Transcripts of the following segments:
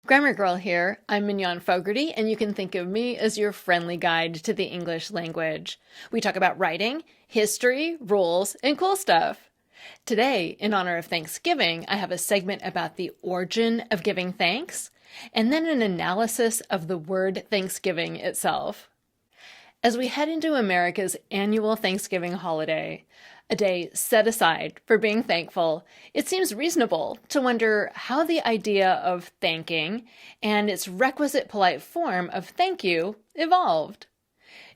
Grammar Girl here. I'm Mignon Fogarty, and you can think of me as your friendly guide to the English language. We talk about writing, history, rules, and cool stuff. Today, in honor of Thanksgiving, I have a segment about the origin of giving thanks, and then an analysis of the word Thanksgiving itself. As we head into America's annual Thanksgiving holiday, a day set aside for being thankful, it seems reasonable to wonder how the idea of thanking and its requisite polite form of thank you evolved.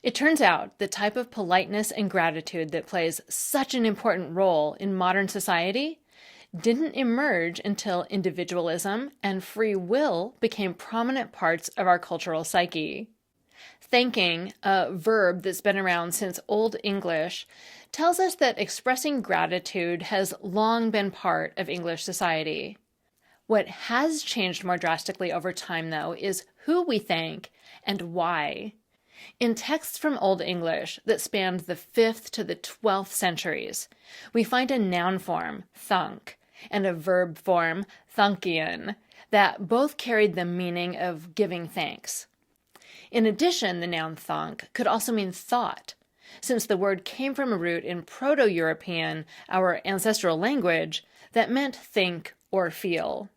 It turns out the type of politeness and gratitude that plays such an important role in modern society didn't emerge until individualism and free will became prominent parts of our cultural psyche. Thanking, a verb that's been around since Old English, tells us that expressing gratitude has long been part of English society. What has changed more drastically over time, though, is who we thank and why. In texts from Old English that spanned the 5th to the 12th centuries, we find a noun form, thunk, and a verb form, thunkian, that both carried the meaning of giving thanks. In addition, the noun thunk could also mean thought, since the word came from a root in Proto-European, our ancestral language, that meant think or feel.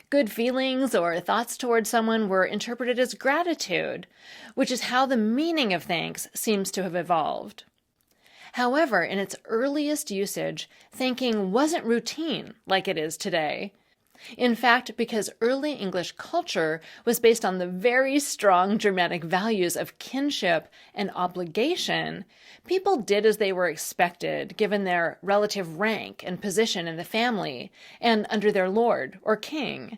Good feelings or thoughts towards someone were interpreted as gratitude, which is how the meaning of thanks seems to have evolved. However, in its earliest usage, thanking wasn't routine like it is today. In fact, because early English culture was based on the very strong Germanic values of kinship and obligation, people did as they were expected given their relative rank and position in the family and under their lord or king.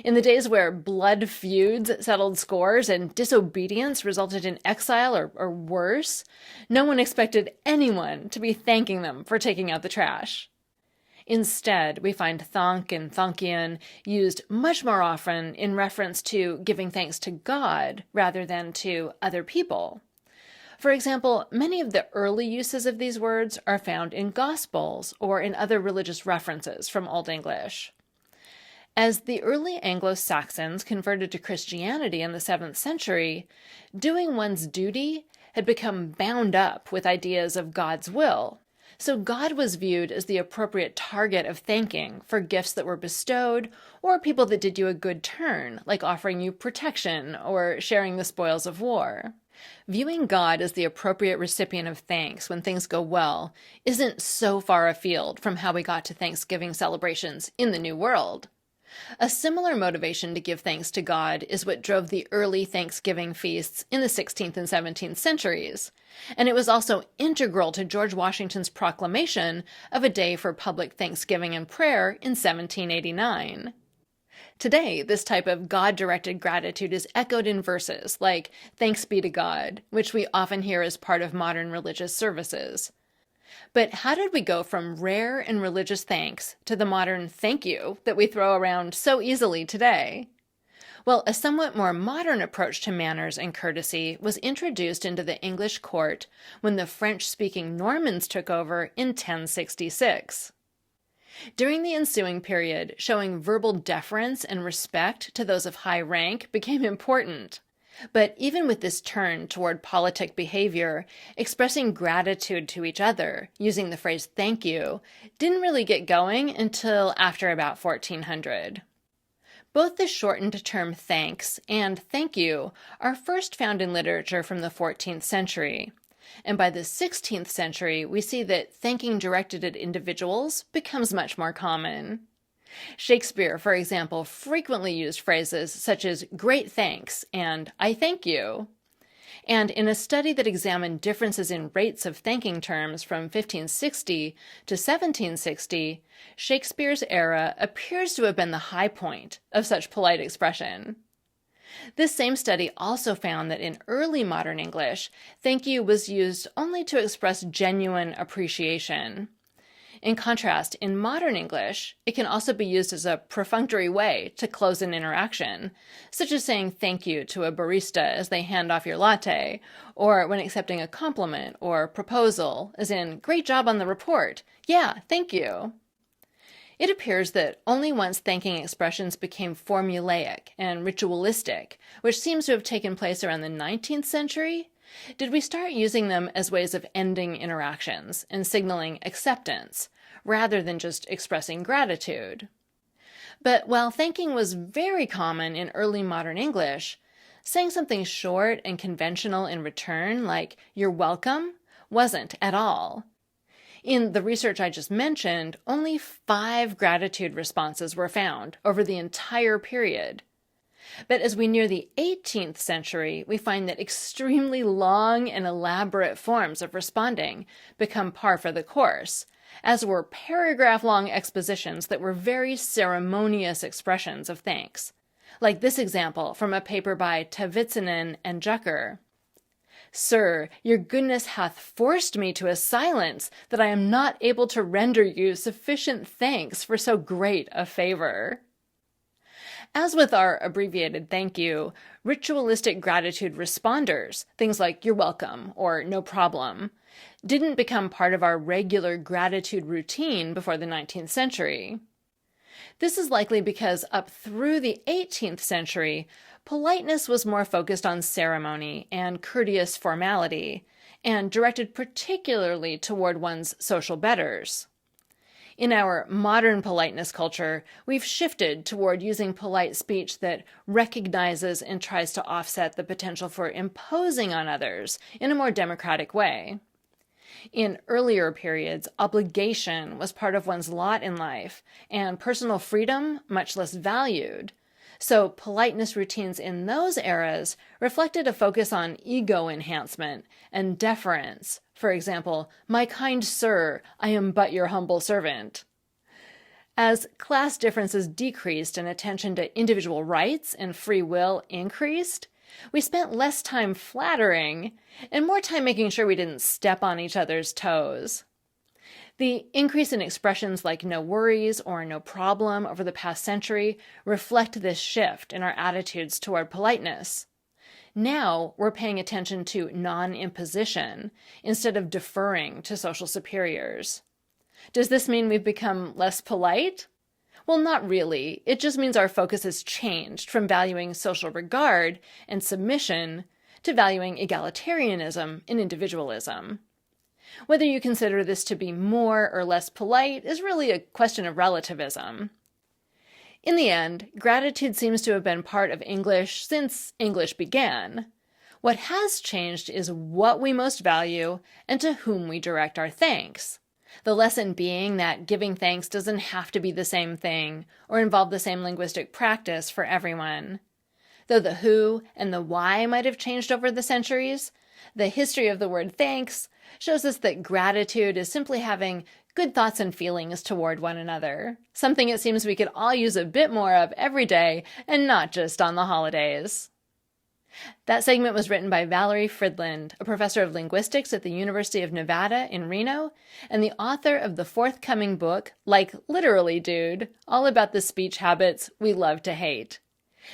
In the days where blood feuds settled scores and disobedience resulted in exile or worse, no one expected anyone to be thanking them for taking out the trash. Instead, we find thunk and thunkian used much more often in reference to giving thanks to God rather than to other people. For example, many of the early uses of these words are found in Gospels or in other religious references from Old English. As the early Anglo-Saxons converted to Christianity in the 7th century, doing one's duty had become bound up with ideas of God's will. So God was viewed as the appropriate target of thanking for gifts that were bestowed or people that did you a good turn, like offering you protection or sharing the spoils of war. Viewing God as the appropriate recipient of thanks when things go well isn't so far afield from how we got to Thanksgiving celebrations in the New World. A similar motivation to give thanks to God is what drove the early Thanksgiving feasts in the 16th and 17th centuries, and it was also integral to George Washington's proclamation of a day for public thanksgiving and prayer in 1789. Today, this type of God-directed gratitude is echoed in verses like "Thanks be to God," which we often hear as part of modern religious services. But how did we go from rare and religious thanks to the modern thank you that we throw around so easily today? Well, a somewhat more modern approach to manners and courtesy was introduced into the English court when the French-speaking Normans took over in 1066. During the ensuing period, showing verbal deference and respect to those of high rank became important. But even with this turn toward politic behavior, expressing gratitude to each other, using the phrase thank you, didn't really get going until after about 1400. Both the shortened term thanks and thank you are first found in literature from the 14th century. And by the 16th century, we see that thanking directed at individuals becomes much more common. Shakespeare, for example, frequently used phrases such as "great thanks" and "I thank you." And in a study that examined differences in rates of thanking terms from 1560 to 1760, Shakespeare's era appears to have been the high point of such polite expression. This same study also found that in early modern English, thank you was used only to express genuine appreciation. In contrast, in modern English, it can also be used as a perfunctory way to close an interaction, such as saying thank you to a barista as they hand off your latte, or when accepting a compliment or proposal, as in, "Great job on the report. Yeah, thank you." It appears that only once thanking expressions became formulaic and ritualistic, which seems to have taken place around the 19th century, did we start using them as ways of ending interactions and signaling acceptance, rather than just expressing gratitude. But while thanking was very common in early modern English, saying something short and conventional in return, like "you're welcome," wasn't at all. In the research I just mentioned, only 5 gratitude responses were found over the entire period. But as we near the 18th century, we find that extremely long and elaborate forms of responding become par for the course, as were paragraph-long expositions that were very ceremonious expressions of thanks, like this example from a paper by Tavitsinen and Jucker. "Sir, your goodness hath forced me to a silence that I am not able to render you sufficient thanks for so great a favor." As with our abbreviated thank you, ritualistic gratitude responders, things like "you're welcome" or "no problem," didn't become part of our regular gratitude routine before the 19th century. This is likely because up through the 18th century, politeness was more focused on ceremony and courteous formality, and directed particularly toward one's social betters. In our modern politeness culture, we've shifted toward using polite speech that recognizes and tries to offset the potential for imposing on others in a more democratic way. In earlier periods, obligation was part of one's lot in life, and personal freedom much less valued. So politeness routines in those eras reflected a focus on ego enhancement and deference. For example, "My kind sir, I am but your humble servant." As class differences decreased and attention to individual rights and free will increased, we spent less time flattering and more time making sure we didn't step on each other's toes. The increase in expressions like "no worries" or "no problem" over the past century reflect this shift in our attitudes toward politeness. Now we're paying attention to non-imposition instead of deferring to social superiors. Does this mean we've become less polite? Well, not really. It just means our focus has changed from valuing social regard and submission to valuing egalitarianism and individualism. Whether you consider this to be more or less polite is really a question of relativism. In the end, gratitude seems to have been part of English since English began. What has changed is what we most value and to whom we direct our thanks. The lesson being that giving thanks doesn't have to be the same thing or involve the same linguistic practice for everyone. Though the who and the why might have changed over the centuries, the history of the word thanks shows us that gratitude is simply having good thoughts and feelings toward one another, something it seems we could all use a bit more of every day and not just on the holidays. That segment was written by Valerie Fridland, a professor of linguistics at the University of Nevada in Reno, and the author of the forthcoming book, Like Literally Dude, all about the speech habits we love to hate.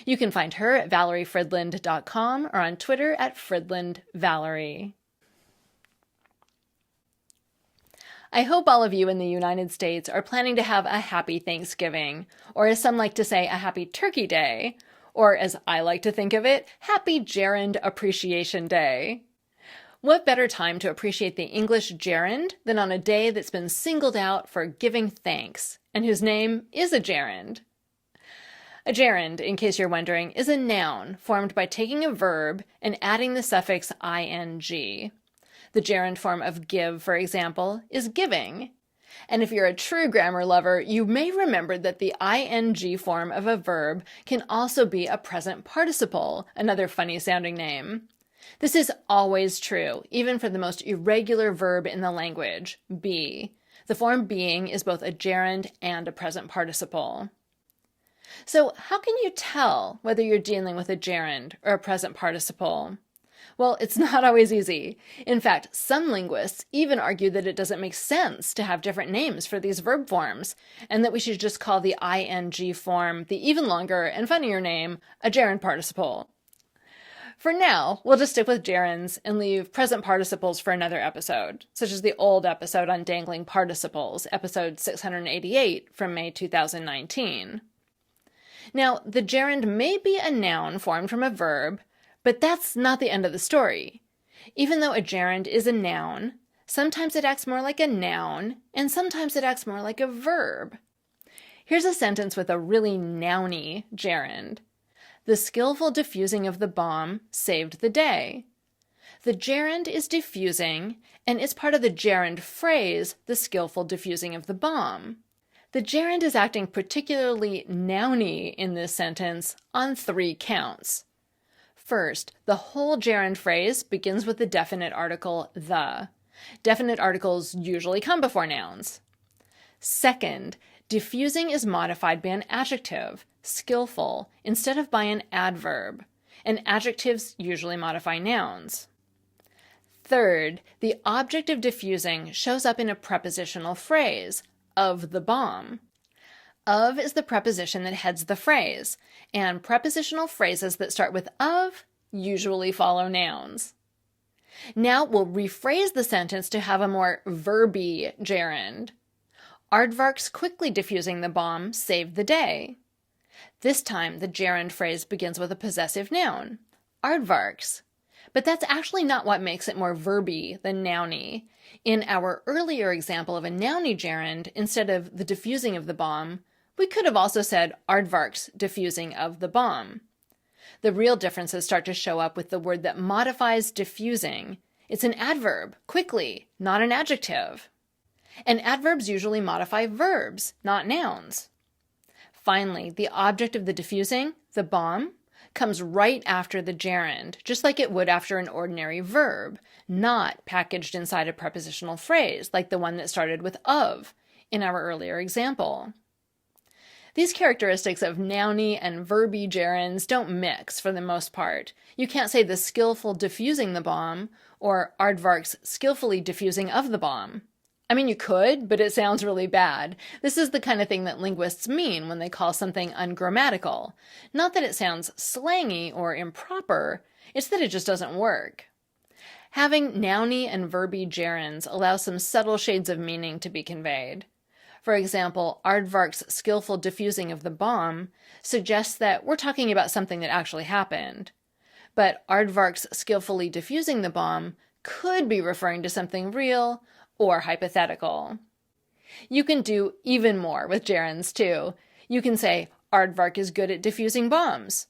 You can find her at valeriefridland.com or on Twitter at FridlandValerie. I hope all of you in the United States are planning to have a happy Thanksgiving, or as some like to say, a happy Turkey Day, or as I like to think of it, Happy Gerund Appreciation Day. What better time to appreciate the English gerund than on a day that's been singled out for giving thanks, and whose name is a gerund? A gerund, in case you're wondering, is a noun formed by taking a verb and adding the suffix ing. The gerund form of give, for example, is giving. And if you're a true grammar lover, you may remember that the ing form of a verb can also be a present participle, another funny-sounding name. This is always true, even for the most irregular verb in the language, be. The form being is both a gerund and a present participle. So how can you tell whether you're dealing with a gerund or a present participle? Well, it's not always easy. In fact, some linguists even argue that it doesn't make sense to have different names for these verb forms, and that we should just call the ing form the even longer and funnier name a gerund participle. For now, we'll just stick with gerunds and leave present participles for another episode, such as the old episode on dangling participles, episode 688 from May 2019. Now, the gerund may be a noun formed from a verb, but that's not the end of the story. Even though a gerund is a noun, sometimes it acts more like a noun, and sometimes it acts more like a verb. Here's a sentence with a really nouny gerund. The skillful defusing of the bomb saved the day. The gerund is defusing, and it's part of the gerund phrase, the skillful defusing of the bomb. The gerund is acting particularly nouny in this sentence on 3 counts. First, the whole gerund phrase begins with the definite article the. Definite articles usually come before nouns. Second, defusing is modified by an adjective, skillful, instead of by an adverb, and adjectives usually modify nouns. Third, the object of defusing shows up in a prepositional phrase, of the bomb. Of is the preposition that heads the phrase, and prepositional phrases that start with of usually follow nouns. Now we'll rephrase the sentence to have a more verby gerund. Aardvark's quickly defusing the bomb saved the day. This time the gerund phrase begins with a possessive noun, Aardvark's. But that's actually not what makes it more verby than nouny. In our earlier example of a nouny gerund, instead of the defusing of the bomb, we could have also said Aardvark's defusing of the bomb. The real differences start to show up with the word that modifies defusing. It's an adverb, quickly, not an adjective. And adverbs usually modify verbs, not nouns. Finally, the object of the defusing, the bomb, comes right after the gerund, just like it would after an ordinary verb, not packaged inside a prepositional phrase like the one that started with of in our earlier example. These characteristics of nouny and verby gerunds don't mix for the most part. You can't say the skillful defusing the bomb or Aardvark's skillfully defusing of the bomb. I mean, you could, but it sounds really bad. This is the kind of thing that linguists mean when they call something ungrammatical. Not that it sounds slangy or improper, it's that it just doesn't work. Having nouny and verby gerunds allows some subtle shades of meaning to be conveyed. For example, Aardvark's skillful defusing of the bomb suggests that we're talking about something that actually happened. But Aardvark's skillfully defusing the bomb could be referring to something real or hypothetical. You can do even more with gerunds too. You can say, Aardvark is good at defusing bombs.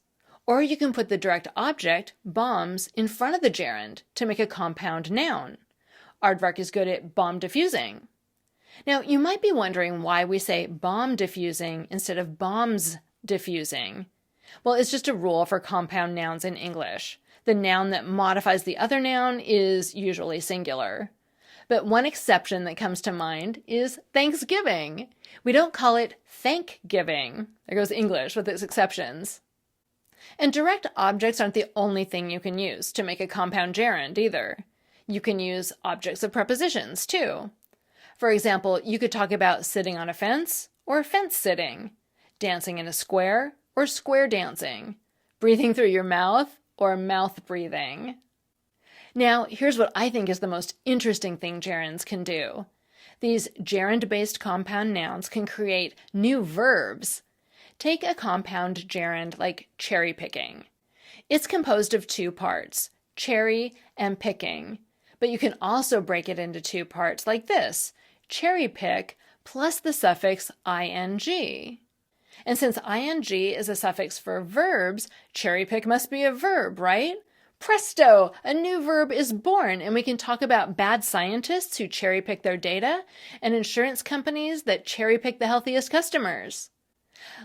Or you can put the direct object, bombs, in front of the gerund to make a compound noun. Aardvark is good at bomb defusing. Now, you might be wondering why we say bomb defusing instead of bombs defusing. Well, it's just a rule for compound nouns in English. The noun that modifies the other noun is usually singular. But one exception that comes to mind is Thanksgiving. We don't call it thank-giving. There goes English with its exceptions. And direct objects aren't the only thing you can use to make a compound gerund either. You can use objects of prepositions too. For example, you could talk about sitting on a fence or fence sitting, dancing in a square or square dancing, breathing through your mouth or mouth breathing. Now, here's what I think is the most interesting thing gerunds can do. These gerund-based compound nouns can create new verbs. Take a compound gerund like cherry picking. It's composed of 2 parts, cherry and picking. But you can also break it into 2 parts like this, cherry pick plus the suffix ing. And since ing is a suffix for verbs, cherry pick must be a verb, right? Presto! A new verb is born, and we can talk about bad scientists who cherry-pick their data and insurance companies that cherry-pick the healthiest customers.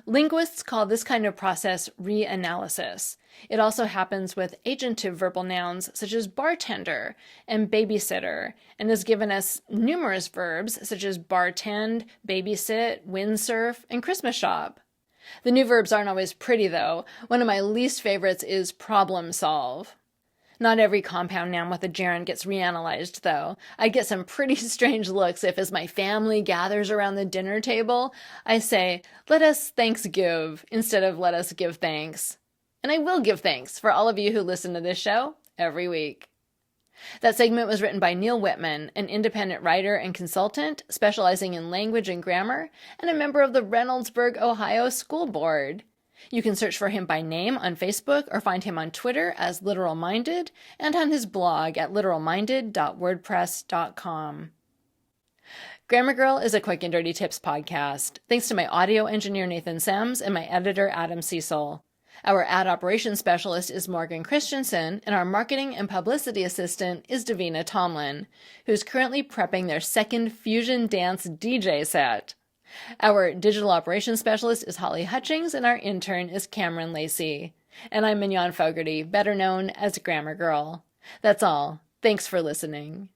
Linguists call this kind of process reanalysis. It also happens with agentive verbal nouns such as bartender and babysitter, and has given us numerous verbs such as bartend, babysit, windsurf, and Christmas shop. The new verbs aren't always pretty, though. One of my least favorites is problem solve. Not every compound noun with a gerund gets reanalyzed, though. I get some pretty strange looks if, as my family gathers around the dinner table, I say, let us thanks give, instead of let us give thanks. And I will give thanks for all of you who listen to this show every week. That segment was written by Neil Whitman, an independent writer and consultant specializing in language and grammar, and a member of the Reynoldsburg, Ohio School Board. You can search for him by name on Facebook or find him on Twitter as Literal Minded and on his blog at literalminded.wordpress.com. Grammar Girl is a quick and dirty tips podcast, thanks to my audio engineer Nathan Semes and my editor Adam Cecil. Our ad operations specialist is Morgan Christianson, and our marketing and publicity assistant is Davina Tomlin, who's currently prepping their second fusion dance DJ set. Our digital operations specialist is Holly Hutchings, and our intern is Kamryn Lacy. And I'm Mignon Fogarty, better known as Grammar Girl. That's all. Thanks for listening.